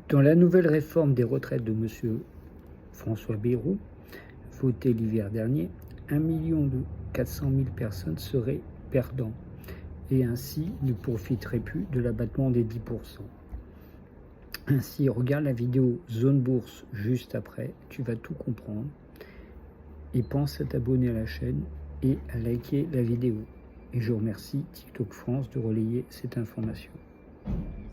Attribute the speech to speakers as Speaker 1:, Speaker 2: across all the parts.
Speaker 1: Dans la nouvelle réforme des retraites de Monsieur François Bayrou, votée l'hiver dernier, 1 400 000 personnes seraient perdants et ainsi ne profiteraient plus de l'abattement des 10%. Ainsi, regarde la vidéo Zone Bourse juste après, tu vas tout comprendre. Et pense à t'abonner à la chaîne et à liker la vidéo. Et je remercie TikTok France de relayer cette information.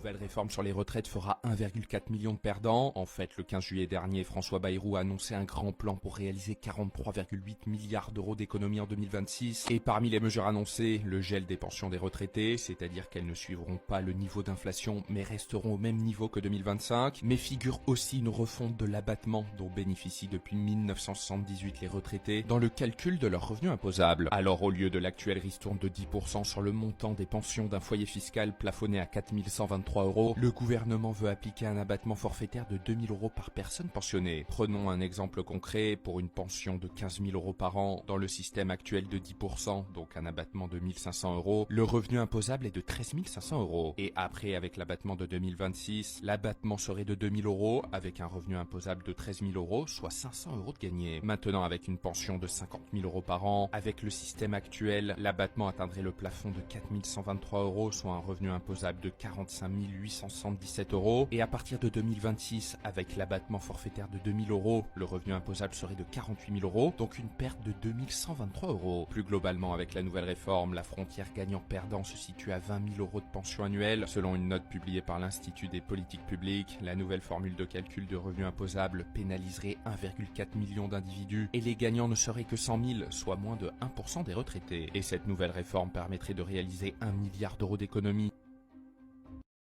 Speaker 2: La nouvelle réforme sur les retraites fera 1,4 million de perdants. En fait, le 15 juillet dernier, François Bayrou a annoncé un grand plan pour réaliser 43,8 milliards d'euros d'économies en 2026. Et parmi les mesures annoncées, le gel des pensions des retraités, c'est-à-dire qu'elles ne suivront pas le niveau d'inflation mais resteront au même niveau que 2025. Mais figure aussi une refonte de l'abattement dont bénéficient depuis 1978 les retraités dans le calcul de leur revenu imposable. Alors au lieu de l'actuelle ristourne de 10% sur le montant des pensions d'un foyer fiscal plafonné à 4 123 €, le gouvernement veut appliquer un abattement forfaitaire de 2 000 € par personne pensionnée. Prenons un exemple concret. Pour une pension de 15 000 € par an, dans le système actuel de 10%, donc un abattement de 1 500 €, le revenu imposable est de 13 500 €. Et après, avec l'abattement de 2026, l'abattement serait de 2 000 € avec un revenu imposable de 13 000 €, soit 500 € de gagné. Maintenant, avec une pension de 50 000 € par an, avec le système actuel, l'abattement atteindrait le plafond de 4 123 €, soit un revenu imposable de 45 877 €. Et à partir de 2026, avec l'abattement forfaitaire de 2 000 €, le revenu imposable serait de 48 000 €, donc une perte de 2 123 €. Plus globalement, avec la nouvelle réforme, la frontière gagnant-perdant se situe à 20 000 € de pension annuelle. Selon une note publiée par l'Institut des politiques publiques, la nouvelle formule de calcul de revenu imposable pénaliserait 1,4 million d'individus et les gagnants ne seraient que 100 000, soit moins de 1% des retraités. Et cette nouvelle réforme permettrait de réaliser 1 milliard d'euros d'économies.